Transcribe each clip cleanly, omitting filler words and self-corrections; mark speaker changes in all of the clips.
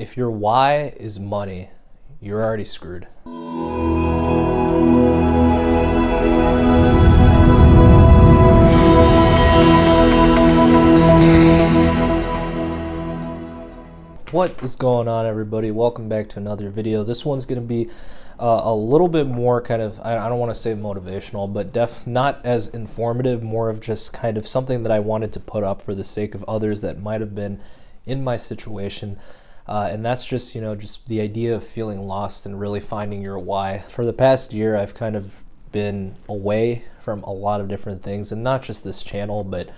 Speaker 1: If your why is money, you're already screwed. What is going on, everybody? Welcome back to another video. This one's going to be a little bit more kind of, I don't want to say motivational, but not as informative, more of just kind of something that I wanted to put up for the sake of others that might have been in my situation. And that's just, just the idea of feeling lost and really finding your why. For the past year, I've kind of been away from a lot of different things, and not just this channel, but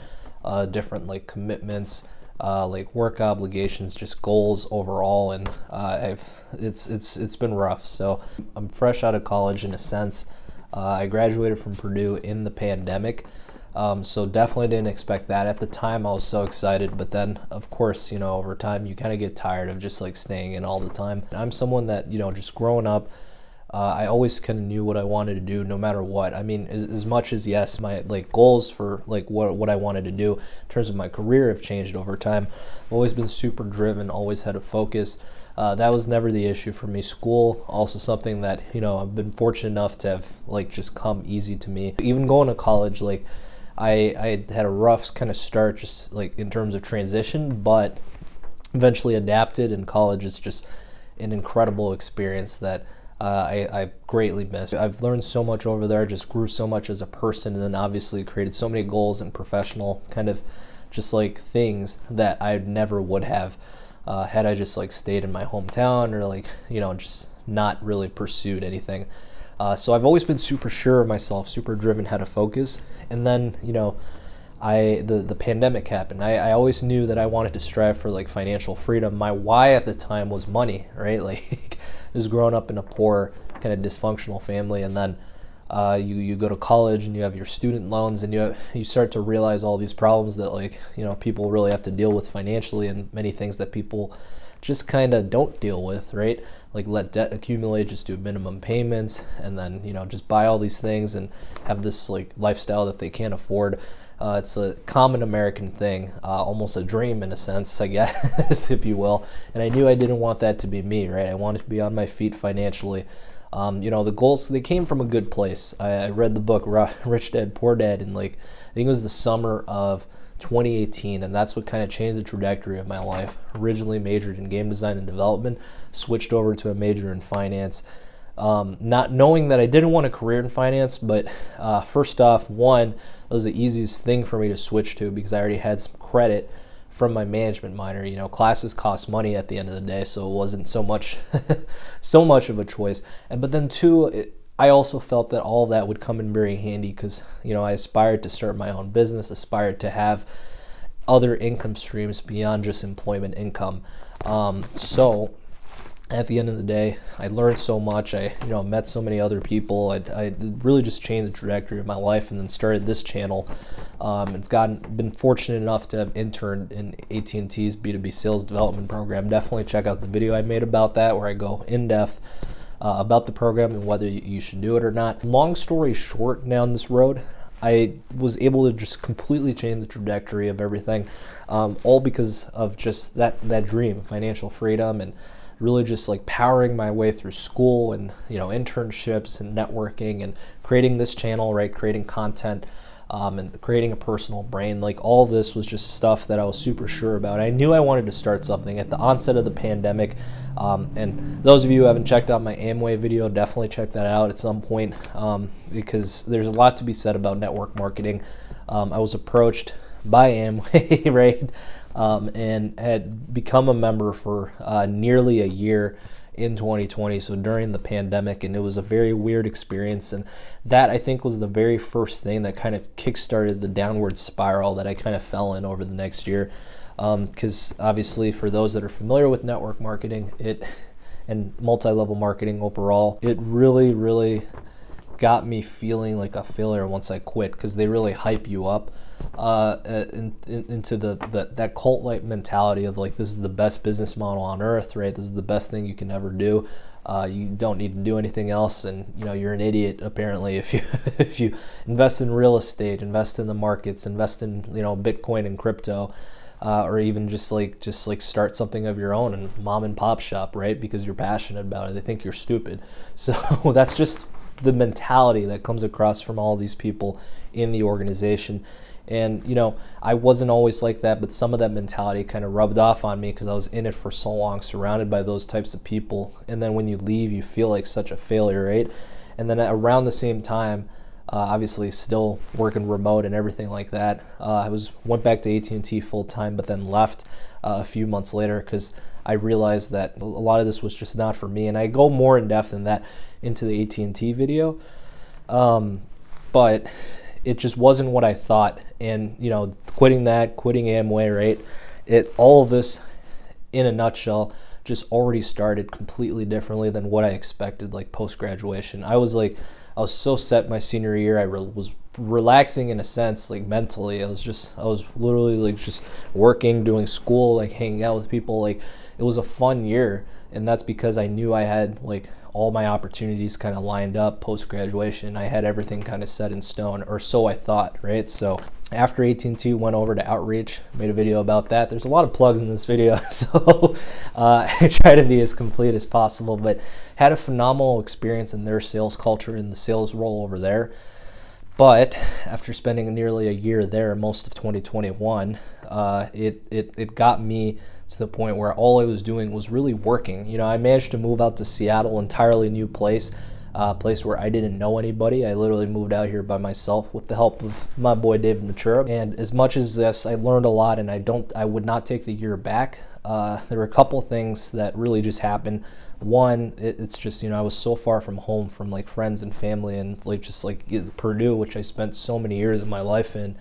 Speaker 1: different like commitments, like work obligations, just goals overall, and it's been rough. So I'm fresh out of college in a sense. I graduated from Purdue in the pandemic, so definitely didn't expect that. At the time, I was so excited, but then of course, over time you kind of get tired of just like staying in all the time. I'm someone that, just growing up, I always kind of knew what I wanted to do no matter what. I mean, as much as, yes, my like goals for like what I wanted to do in terms of my career have changed over time. I've always been super driven, always had a focus. That was never the issue for me. School, also something that, I've been fortunate enough to have like just come easy to me. Even going to college, like I had a rough kind of start just like in terms of transition, but eventually adapted, and college is just an incredible experience that I greatly miss. I've learned so much over there, just grew so much as a person, and then obviously created so many goals and professional kind of just like things that I never would have had I just like stayed in my hometown or like, just not really pursued anything. So I've always been super sure of myself, super driven, had a focus. And then, the pandemic happened. I always knew that I wanted to strive for like financial freedom. My why at the time was money, right? Like I was growing up in a poor kind of dysfunctional family, and then you go to college and you have your student loans, and you start to realize all these problems that like, people really have to deal with financially, and many things that people just kind of don't deal with, right? Like let debt accumulate, just do minimum payments, and then, just buy all these things and have this like lifestyle that they can't afford. It's a common American thing, almost a dream in a sense, I guess, if you will. And I knew I didn't want that to be me, right? I wanted to be on my feet financially. The goals, they came from a good place. I read the book Rich Dad, Poor Dad in like, I think it was the summer of 2018, and that's what kind of changed the trajectory of my life. Originally majored in game design and development, switched over to a major in finance. Not knowing that I didn't want a career in finance, but first off, one, it was the easiest thing for me to switch to because I already had some credit from my management minor. Classes cost money at the end of the day, so it wasn't so much of a choice. But then two, I also felt that all of that would come in very handy because, I aspired to start my own business, aspired to have other income streams beyond just employment income. So at the end of the day, I learned so much. I, met so many other people. I really just changed the trajectory of my life, and then started this channel. I've been fortunate enough to have interned in AT&T's B2B sales development program. Definitely check out the video I made about that, where I go in depth about the program and whether you should do it or not. Long story short, down this road, I was able to just completely change the trajectory of everything, all because of just that dream, financial freedom, and really just like powering my way through school and, internships and networking and creating this channel, right? Creating content, and creating a personal brand. Like all of this was just stuff that I was super sure about. I knew I wanted to start something at the onset of the pandemic. And those of you who haven't checked out my Amway video, definitely check that out at some point, because there's a lot to be said about network marketing. I was approached by Amway, right? And had become a member for nearly a year in 2020, so during the pandemic, and it was a very weird experience, and that I think was the very first thing that kind of kickstarted the downward spiral that I kind of fell in over the next year, because obviously for those that are familiar with network marketing and multi-level marketing overall, it really got me feeling like a failure once I quit, because they really hype you up into that cult-like mentality of like, this is the best business model on earth, right? This is the best thing you can ever do. You don't need to do anything else, and you're an idiot apparently if you invest in real estate, invest in the markets, invest in Bitcoin and crypto. or even just like start something of your own and mom and pop shop, right? Because you're passionate about it. They think you're stupid. So that's just the mentality that comes across from all these people in the organization. And I wasn't always like that, but some of that mentality kind of rubbed off on me because I was in it for so long, surrounded by those types of people. And then when you leave, you feel like such a failure, right? And then around the same time, obviously still working remote and everything like that, I went back to AT&T full time, but then left a few months later because I realized that a lot of this was just not for me. And I go more in depth in that into the AT&T video, but it just wasn't what I thought. And quitting Amway, right? All of this, in a nutshell, just already started completely differently than what I expected. Like post graduation, I was so set my senior year. I was relaxing in a sense, like mentally. I was literally like just working, doing school, like hanging out with people. Like it was a fun year, and that's because I knew I had like all my opportunities kind of lined up post graduation. I had everything kind of set in stone, or so I thought, right? So after AT&T, went over to Outreach, made a video about that. There's a lot of plugs in this video, so I try to be as complete as possible, but had a phenomenal experience in their sales culture and the sales role over there. But after spending nearly a year there, most of 2021, it got me to the point where all I was doing was really working. I managed to move out to Seattle, entirely new place, place where I didn't know anybody. I literally moved out here by myself with the help of my boy David Matura. And as much as this, I learned a lot, and I would not take the year back. There were a couple things that really just happened. One, it's just, I was so far from home, from like friends and family, and like just like Purdue, which I spent so many years of my life in.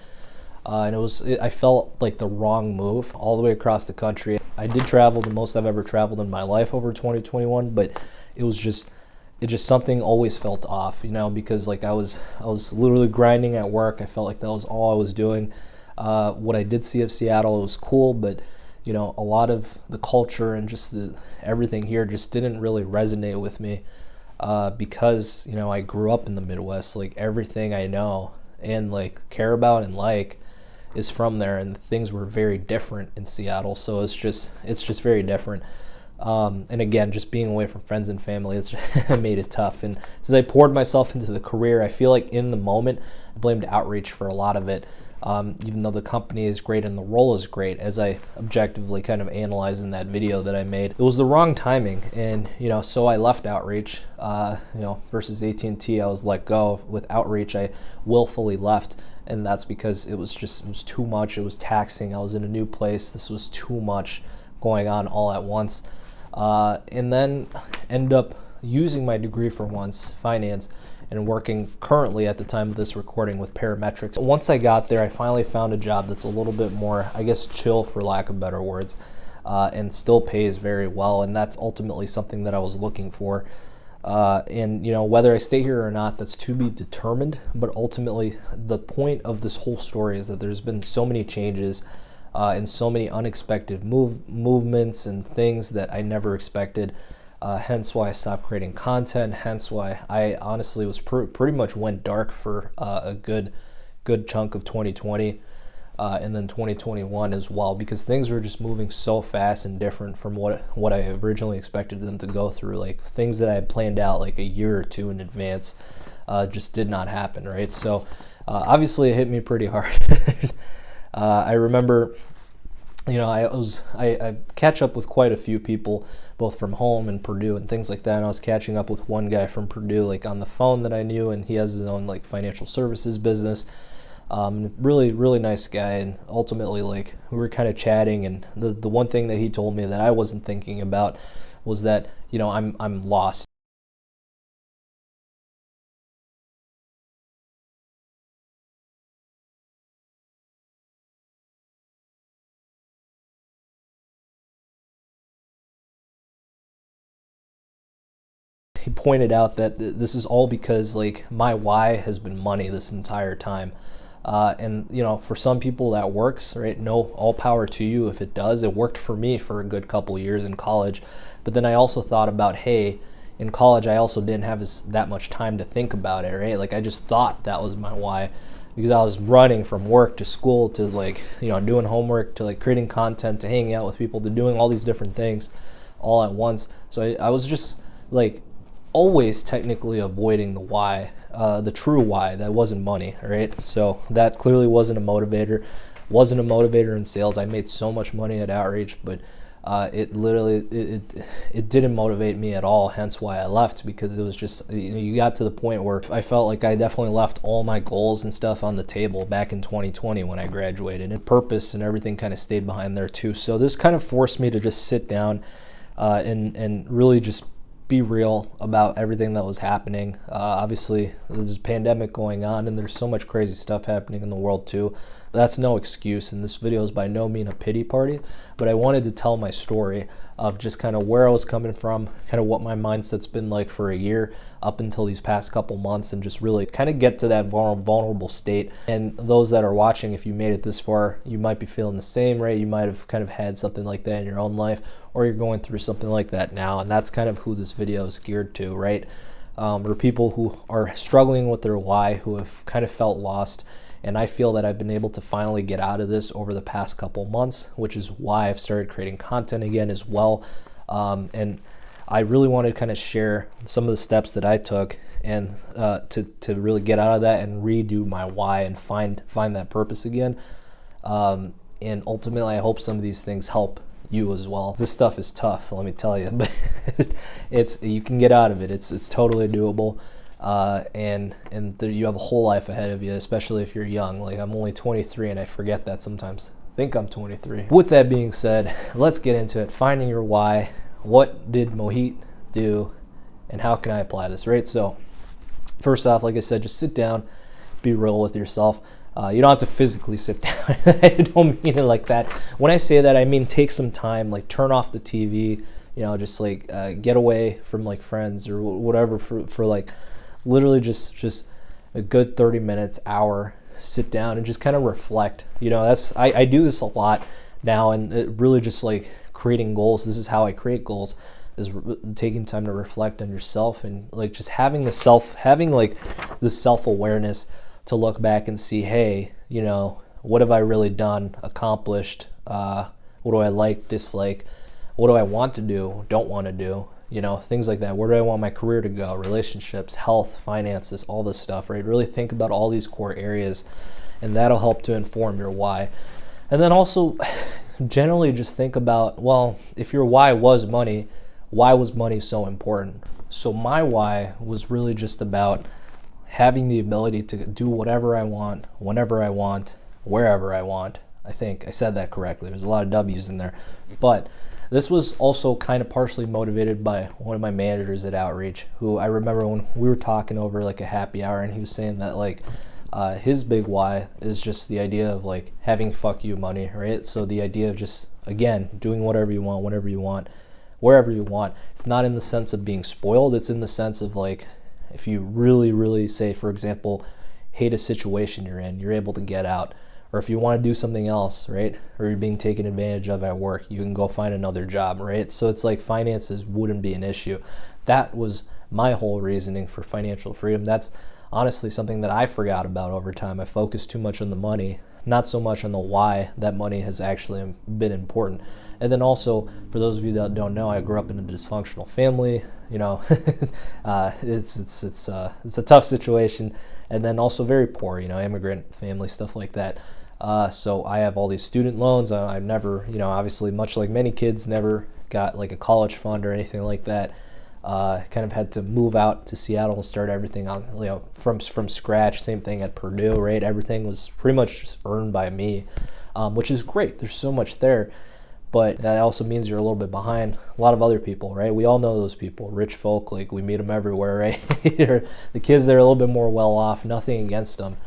Speaker 1: And I felt like the wrong move all the way across the country. I did travel the most I've ever traveled in my life over 2021, but it just something always felt off, because like I was literally grinding at work. I felt like that was all I was doing. What I did see of Seattle, it was cool, but a lot of the culture and just everything here just didn't really resonate with me, because I grew up in the Midwest. Like everything I know and like care about and like is from there, and things were very different in Seattle. So it's just very different. And again, just being away from friends and family, it's made it tough. And as I poured myself into the career, I feel like in the moment I blamed Outreach for a lot of it. Even though the company is great and the role is great, as I objectively kind of analyzed in that video that I made, it was the wrong timing. And so I left Outreach. Versus AT&T, I was let go. With Outreach, I willfully left, and that's because it was too much. It was taxing. I was in a new place. This was too much going on all at once. And then end up using my degree for once, finance, and working currently at the time of this recording with parametrics. Once I got there, I finally found a job that's a little bit more, I guess, chill, for lack of better words, and still pays very well. And that's ultimately something that I was looking for. And whether I stay here or not, that's to be determined. But ultimately, the point of this whole story is that there's been so many changes and so many unexpected movements and things that I never expected. Hence why I stopped creating content. Hence why I honestly was pretty much went dark for a good chunk of 2020, and then 2021 as well, because things were just moving so fast and different from what I originally expected them to go through. Like things that I had planned out like a year or two in advance just did not happen, right? So obviously it hit me pretty hard. I remember, I catch up with quite a few people, both from home and Purdue and things like that. And I was catching up with one guy from Purdue, like on the phone, that I knew, and he has his own like financial services business. Really, really nice guy. And ultimately, like, we were kind of chatting, and the one thing that he told me that I wasn't thinking about was that, I'm lost. He pointed out that this is all because like my why has been money this entire time. And for some people that works, right? No, all power to you if it does. It worked for me for a good couple years in college. But then I also thought about, hey, in college I also didn't have that much time to think about it, right? Like I just thought that was my why, because I was running from work to school to like, doing homework to like creating content to hanging out with people to doing all these different things all at once. So I was just like always technically avoiding the why, the true why that wasn't money, right? So that clearly wasn't a motivator. Wasn't a motivator in sales. I made so much money at Outreach, but it literally it didn't motivate me at all. Hence why I left, because it was just, you got to the point where I felt like I definitely left all my goals and stuff on the table back in 2020 when I graduated, and purpose and everything kind of stayed behind there too. So this kind of forced me to just sit down and really just be real about everything that was happening. Obviously, there's a pandemic going on, and there's so much crazy stuff happening in the world too. That's no excuse, and this video is by no means a pity party, but I wanted to tell my story of just kind of where I was coming from, kind of what my mindset's been like for a year up until these past couple months, and just really kind of get to that vulnerable state. And those that are watching, if you made it this far, you might be feeling the same, right? You might have kind of had something like that in your own life, or you're going through something like that now, and that's kind of who this video is geared to, right? Or people who are struggling with their why, who have kind of felt lost. And I feel that I've been able to finally get out of this over the past couple months, which is why I've started creating content again as well. And I really want to kind of share some of the steps that I took and to really get out of that and redo my why and find that purpose again. And ultimately, I hope some of these things help you as well. This stuff is tough, let me tell you, but you can get out of it. It's totally doable. And you have a whole life ahead of you, especially if you're young. Like, I'm only 23 and I forget that sometimes. I think I'm 23. With that being said, let's get into it. Finding your why. What did Mohit do and how can I apply this, right? So first off, like I said, just sit down, be real with yourself. You don't have to physically sit down. I don't mean it like that. When I say that, I mean take some time, like turn off the TV, just like get away from like friends or whatever for like literally just a good 30 minutes, hour, sit down and just kind of reflect. I do this a lot now, and it really just like creating goals. This is how I create goals, is taking time to reflect on yourself and like just having the self-awareness to look back and see, hey, what have I really done, accomplished? What do I like, dislike? What do I want to do, don't want to do? Things like that. Where do I want my career to go? Relationships, health, finances, all this stuff, right? Really think about all these core areas, and that'll help to inform your why. And then also, generally just think about, well, if your why was money, why was money so important? So my why was really just about having the ability to do whatever I want, whenever I want, wherever I want. I think I said that correctly. There's a lot of W's in there. But this was also kind of partially motivated by one of my managers at Outreach, who I remember when we were talking over like a happy hour, and he was saying that like his big why is just the idea of like having fuck you money, right? So the idea of just, again, doing whatever you want, whenever you want, wherever you want. It's not in the sense of being spoiled. It's in the sense of like, if you really, really say, for example, hate a situation you're in, you're able to get out. Or if you want to do something else, right? Or you're being taken advantage of at work, you can go find another job, right? So it's like finances wouldn't be an issue. That was my whole reasoning for financial freedom. That's honestly something that I forgot about over time. I focused too much on the money, not so much on the why that money has actually been important. And then also, for those of you that don't know, I grew up in a dysfunctional family. It's a tough situation. And then also very poor, immigrant family, stuff like that. So I have all these student loans. I've never, obviously, much like many kids, never got like a college fund or anything like that. Kind of had to move out to Seattle and start everything on, from scratch. Same thing at Purdue, right? Everything was pretty much just earned by me, which is great. There's so much there. But that also means you're a little bit behind a lot of other people, right? We all know those people, rich folk, like we meet them everywhere, right? The kids that are a little bit more well off, nothing against them.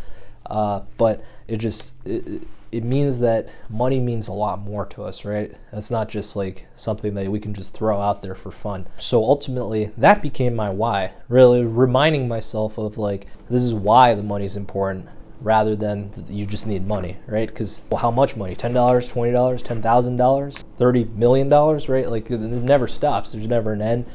Speaker 1: But it means that money means a lot more to us, right? It's not just like something that we can just throw out there for fun. So ultimately, that became my why, really reminding myself of like, this is why the money's important, rather than you just need money, right? Because how much money? $10, $20, $10,000, $30 million, right? Like it never stops. There's never an end.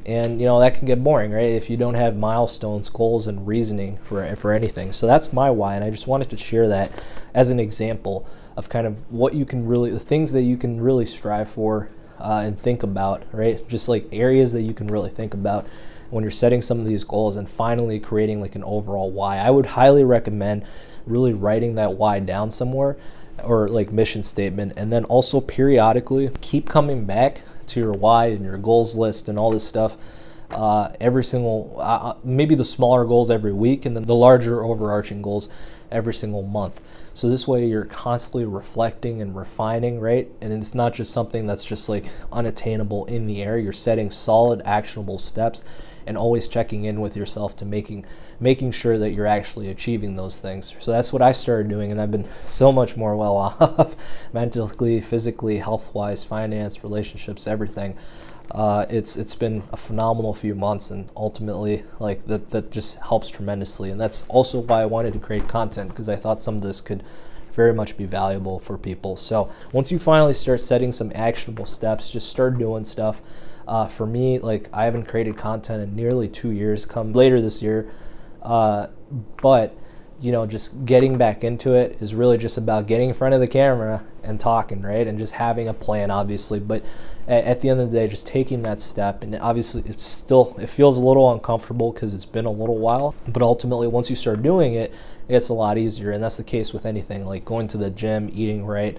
Speaker 1: And that can get boring, right, if you don't have milestones, goals, and reasoning for anything. So that's my why, and I just wanted to share that as an example of kind of what you can really, the things that you can really strive for and think about, right? Just like areas that you can really think about when you're setting some of these goals and finally creating like an overall why. I would highly recommend really writing that why down somewhere, or like mission statement, and then also periodically keep coming back to your why and your goals list and all this stuff every single, maybe the smaller goals every week, and then the larger overarching goals every single month. So this way you're constantly reflecting and refining, right? And it's not just something that's just like unattainable in the air. You're setting solid, actionable steps and always checking in with yourself to making sure that you're actually achieving those things. So that's what I started doing, and I've been so much more well off mentally, physically, health-wise, finance, relationships, everything. It's been a phenomenal few months, and ultimately like that just helps tremendously. And that's also why I wanted to create content, because I thought some of this could very much be valuable for people. So once you finally start setting some actionable steps, just start doing stuff. For me, like, I haven't created content in nearly 2 years, come later this year, but just getting back into it is really just about getting in front of the camera and talking, right? And just having a plan, obviously, but at the end of the day, just taking that step. And obviously it feels a little uncomfortable because it's been a little while, but ultimately once you start doing it, it gets a lot easier. And that's the case with anything, like going to the gym, eating right,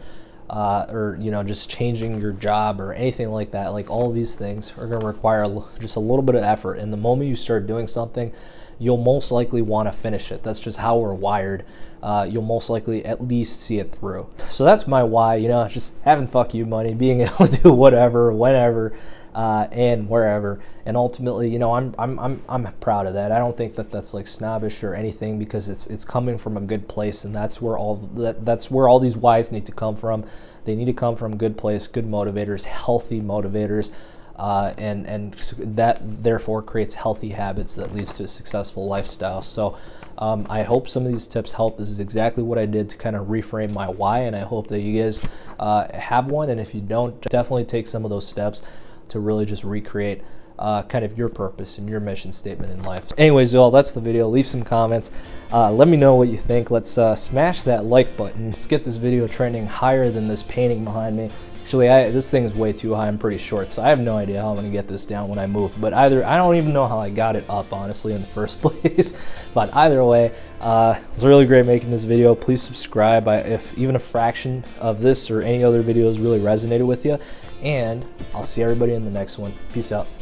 Speaker 1: or just changing your job or anything like that. Like, all of these things are going to require just a little bit of effort, and the moment you start doing something, you'll most likely want to finish it. That's just how we're wired. You'll most likely at least see it through. So that's my why, just having fuck you money, being able to do whatever, whenever, and wherever. And ultimately, I'm proud of that. I don't think that that's like snobbish or anything, because it's coming from a good place, and that's where all these whys need to come from. They need to come from a good place, good motivators, healthy motivators. And that therefore creates healthy habits that leads to a successful lifestyle. So I hope some of these tips help. This is exactly what I did to kind of reframe my why, and I hope that you guys have one. And if you don't, definitely take some of those steps to really just recreate kind of your purpose and your mission statement in life. Anyways, y'all, that's the video. Leave some comments. Let me know what you think. Let's smash that like button. Let's get this video trending higher than this painting behind me. Actually, this thing is way too high. I'm pretty short, so I have no idea how I'm going to get this down when I move. But I don't even know how I got it up, honestly, in the first place. But either way, it's really great making this video. Please subscribe if even a fraction of this or any other videos really resonated with you. And I'll see everybody in the next one. Peace out.